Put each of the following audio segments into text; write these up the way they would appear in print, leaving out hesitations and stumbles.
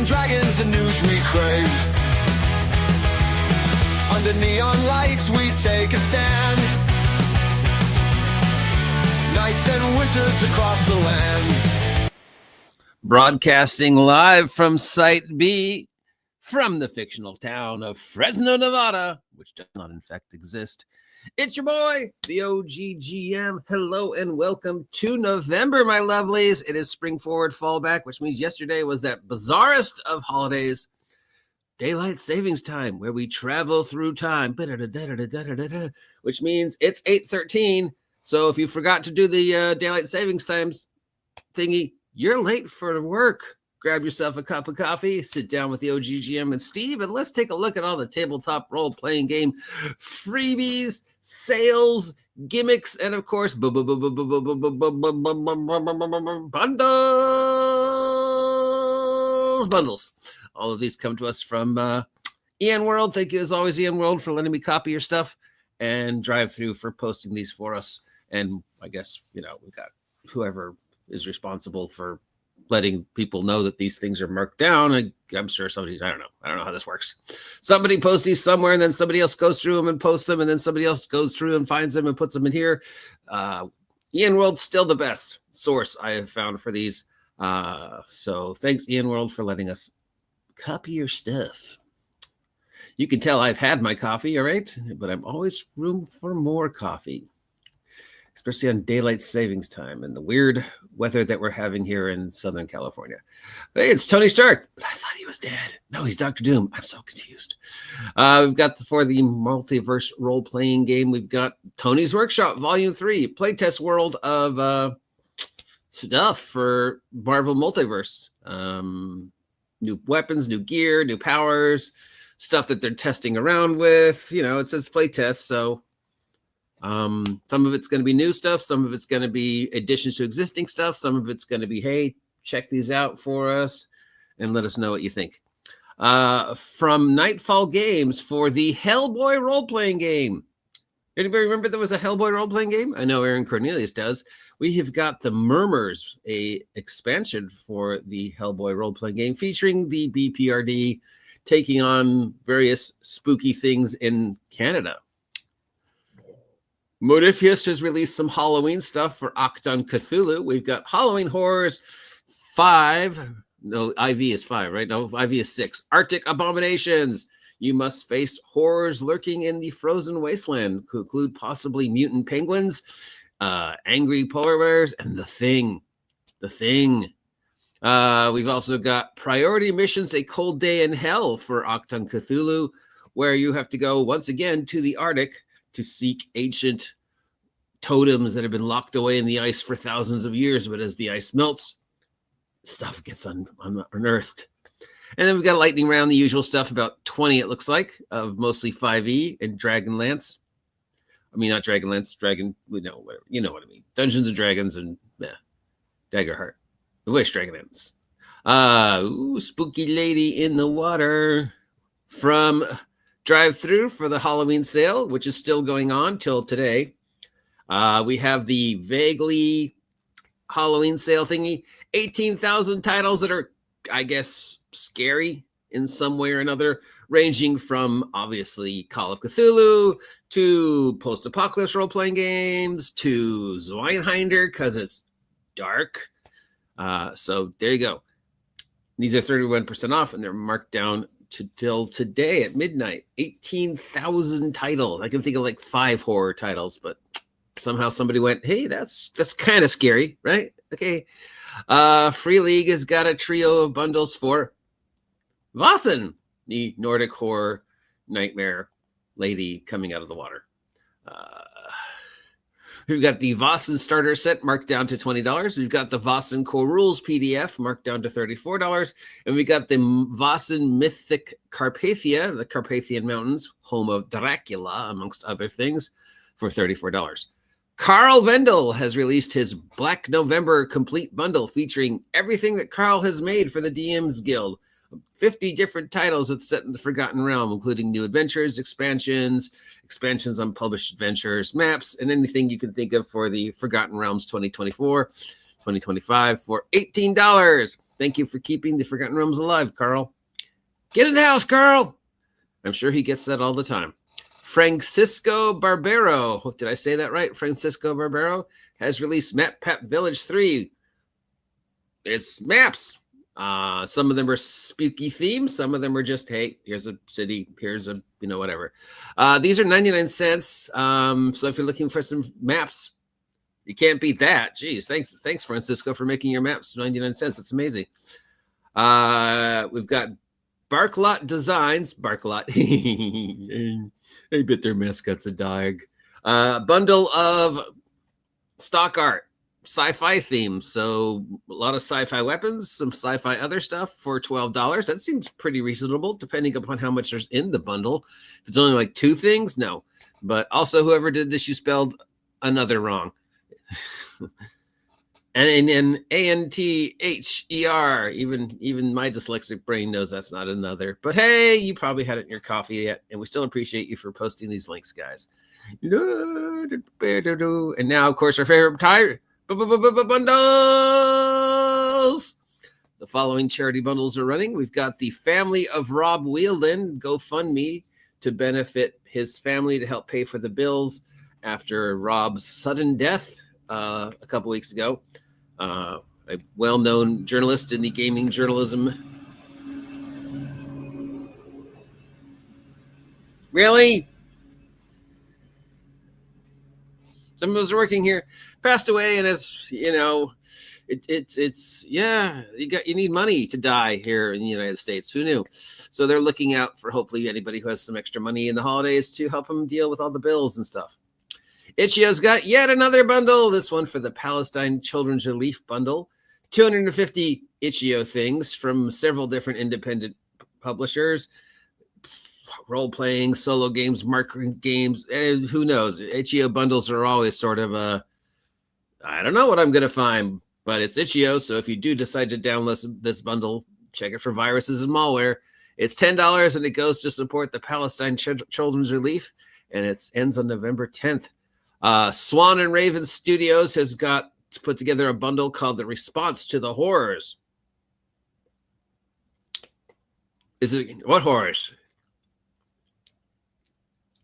and dragons, the news we crave. Under neon lights we take a stand. Knights and wizards across the land. Broadcasting live from Site B, from the fictional town of Fresno, Nevada, which does not in fact exist. It's your boy, the OGGM. Hello and welcome to November, my lovelies. It is spring forward, fall back, which means yesterday was that bizarrest of holidays, daylight savings time, where we travel through time, which means it's 8:13. So if you forgot to do the daylight savings times thingy, you're late for work. Grab yourself a cup of coffee, sit down with the OGGM and Steve, and let's take a look at all the tabletop role-playing game freebies, sales, gimmicks, and of course, bundles. All of these come to us from Ian World. Thank you, as always, Ian World, for letting me copy your stuff, and DriveThru for posting these for us. And I guess, we got whoever is responsible for letting people know that these things are marked down. I'm sure somebody's, I don't know how this works. Somebody posts these somewhere, and then somebody else goes through them and posts them, and then somebody else goes through and finds them and puts them in here. Ian World's still the best source I have found for these. So thanks, Ian World, for letting us copy your stuff. You can tell I've had my coffee, all right? But I'm always room for more coffee, especially on daylight savings time and the weird weather that we're having here in Southern California. Hey, it's Tony Stark, but I thought he was dead. No, he's Dr. Doom. I'm so confused. We've got for the multiverse role-playing game, we've got Tony's Workshop, Volume 3, playtest world of stuff for Marvel Multiverse. New weapons, new gear, new powers, stuff that they're testing around with. It says playtest, so some of it's going to be new stuff. Some of it's going to be additions to existing stuff. Some of it's going to be, hey, check these out for us and let us know what you think. From Nightfall Games for the Hellboy role-playing game. Anybody remember there was a Hellboy role-playing game? I know Aaron Cornelius does. We have got the Murmurs, a expansion for the Hellboy role-playing game featuring the BPRD taking on various spooky things in Canada. Modifius has released some Halloween stuff for Octon Cthulhu. We've got Halloween Horrors 5. No, IV is 5, right? No, IV is 6. Arctic Abominations. You must face horrors lurking in the frozen wasteland, who include possibly mutant penguins, angry polar bears, and the Thing. The Thing. We've also got Priority Missions, A Cold Day in Hell for Octon Cthulhu, where you have to go once again to the Arctic to seek ancient totems that have been locked away in the ice for thousands of years. But as the ice melts, stuff gets unearthed. And then we've got a lightning round, the usual stuff, about 20, it looks like, of mostly 5e and Dragonlance. I mean, not Dragonlance, whatever. You know what I mean. Dungeons and Dragons and, Daggerheart. I wish Dragonlance. Spooky Lady in the Water from DriveThru for the Halloween sale, which is still going on till today. We have the vaguely Halloween sale thingy. 18,000 titles that are, I guess, scary in some way or another, ranging from, obviously, Call of Cthulhu to post-apocalypse role-playing games to Zweinhinder, because it's dark. So there you go. These are 31% off, and they're marked down till today at midnight. 18,000 titles. I can think of like 5 horror titles, but somehow somebody went, hey, that's kind of scary, right? Okay. Free League has got a trio of bundles for Vassen, the Nordic horror nightmare lady coming out of the water. We've got the Vassen starter set marked down to $20. We've got the Vassen Core Rules PDF marked down to $34. And we got the Vassen Mythic Carpathia, the Carpathian Mountains, home of Dracula, amongst other things, for $34. Carl Vendel has released his Black November complete bundle featuring everything that Carl has made for the DMs Guild. 50 different titles that's set in the Forgotten Realm, including new adventures, expansions on published adventures, maps, and anything you can think of for the Forgotten Realms 2024, 2025 for $18. Thank you for keeping the Forgotten Realms alive, Carl. Get in the house, Carl. I'm sure he gets that all the time. Francisco Barbero, did I say that right? Francisco Barbero has released Map Pep Village 3. It's maps. Some of them are spooky themes. Some of them are just, hey, here's a city. Here's a, whatever. These are 99 cents. So if you're looking for some maps, you can't beat that. Jeez, thanks, Francisco, for making your maps 99 cents. That's amazing. We've got Barklot Designs. Barklot. I bet their mascot's a dog. Bundle of stock art, sci-fi themes. So a lot of sci-fi weapons, some sci-fi other stuff for $12. That seems pretty reasonable, depending upon how much there's in the bundle. If it's only like 2 things, no. But also, whoever did this, you spelled another wrong. And then ANTHER, even my dyslexic brain knows that's not another. But hey, you probably had it in your coffee yet, and we still appreciate you for posting these links, guys. And now, of course, our favorite bundles. The following charity bundles are running. We've got the Family of Rob Wheeldon GoFundMe to benefit his family to help pay for the bills after Rob's sudden death a couple weeks ago. A well-known journalist in the gaming journalism. Really? Someone was working here, passed away, and as you know, it's you need money to die here in the United States. Who knew? So they're looking out for hopefully anybody who has some extra money in the holidays to help them deal with all the bills and stuff. Itch.io's got yet another bundle. This one for the Palestine Children's Relief Bundle. 250 Itch.io things from several different independent publishers. Role-playing, solo games, marketing games. Who knows? Itch.io bundles are always sort of I don't know what I'm going to find, but it's Itch.io. So if you do decide to download this bundle, check it for viruses and malware. It's $10 and it goes to support the Palestine Children's Relief, and it ends on November 10th. Swan and Raven Studios has got put together a bundle called The Response to the Horrors. What horrors?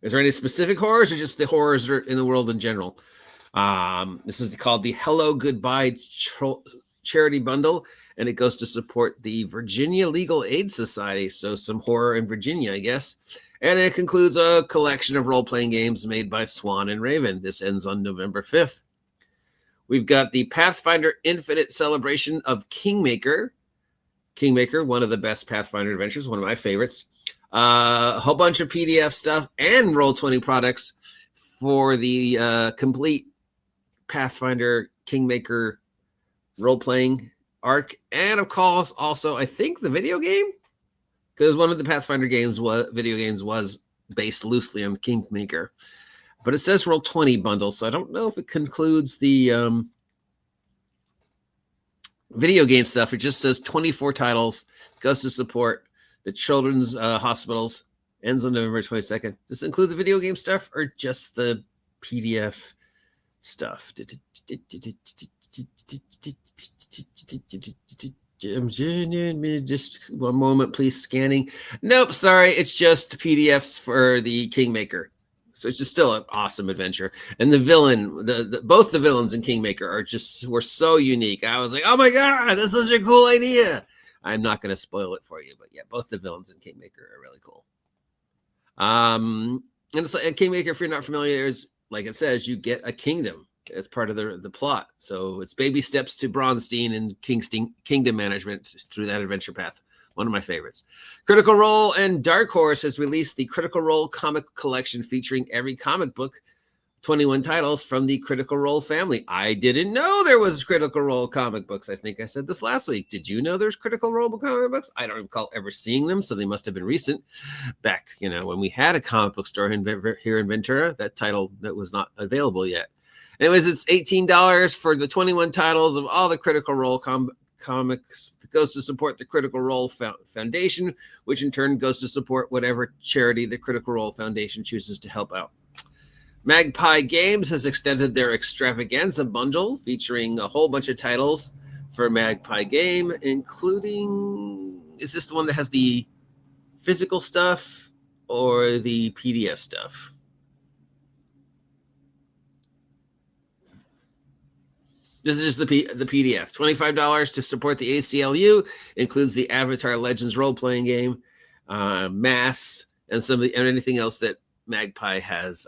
Is there any specific horrors or just the horrors in the world in general? This is called the Hello Goodbye Charity Bundle, and it goes to support the Virginia Legal Aid Society. So some horror in Virginia, I guess. And it concludes a collection of role-playing games made by Swan and Raven. This ends on November 5th. We've got the Pathfinder Infinite Celebration of Kingmaker. Kingmaker, one of the best Pathfinder adventures, one of my favorites. A whole bunch of PDF stuff and Roll20 products for the complete Pathfinder Kingmaker role-playing arc. And, of course, also, I think the video game? Because one of the Pathfinder video games was based loosely on Kingmaker. But it says Roll20 bundle, so I don't know if it concludes the video game stuff. It just says 24 titles, goes to support the children's hospitals, ends on November 22nd. Does it include the video game stuff or just the PDF stuff? Just one moment, please. Scanning. Nope, sorry. It's just PDFs for the Kingmaker. So it's just still an awesome adventure. And the villain, both the villains in Kingmaker were so unique. I was like, oh my God, that's such a cool idea. I'm not going to spoil it for you, but yeah, both the villains in Kingmaker are really cool. And it's like Kingmaker, if you're not familiar, is like it says, you get a kingdom as part of the plot. So it's baby steps to Bronstein and kingdom management through that adventure path. One of my favorites. Critical Role and Dark Horse has released the Critical Role comic collection featuring every comic book, 21 titles from the Critical Role family. I didn't know there was Critical Role comic books. I think I said this last week. Did you know there's Critical Role comic books? I don't recall ever seeing them, so they must have been recent. Back, when we had a comic book store here in Ventura, that title that was not available yet. Anyways, it's $18 for the 21 titles of all the Critical Role comics. It goes to support the Critical Role Foundation, which in turn goes to support whatever charity the Critical Role Foundation chooses to help out. Magpie Games has extended their extravaganza bundle featuring a whole bunch of titles for Magpie game, including, is this the one that has the physical stuff or the PDF stuff? This is just the PDF. $25 to support the ACLU. Includes the Avatar Legends role-playing game, Mass, and anything else that Magpie has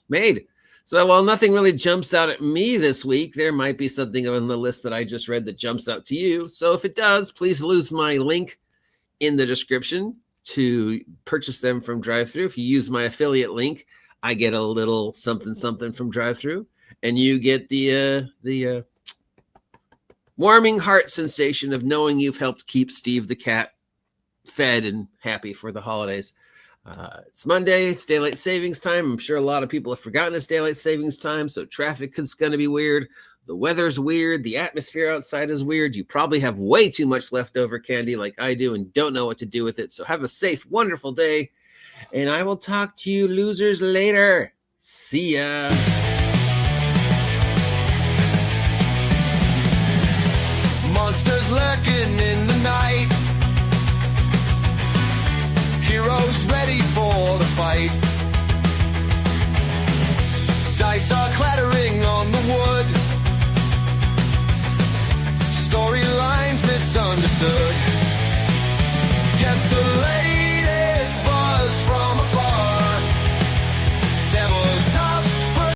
made. So while nothing really jumps out at me this week, there might be something on the list that I just read that jumps out to you. So if it does, please use my link in the description to purchase them from DriveThru. If you use my affiliate link, I get a little something from DriveThru. And you get the warming heart sensation of knowing you've helped keep Steve the cat fed and happy for the holidays. It's Monday. It's daylight savings time. I'm sure a lot of people have forgotten it's daylight savings time, so traffic is going to be weird. The weather's weird. The atmosphere outside is weird. You probably have way too much leftover candy like I do and don't know what to do with it. So have a safe, wonderful day, and I will talk to you losers later. See ya. Monsters lurking in the night, heroes ready for the fight. Dice are clattering on the wood, storylines misunderstood.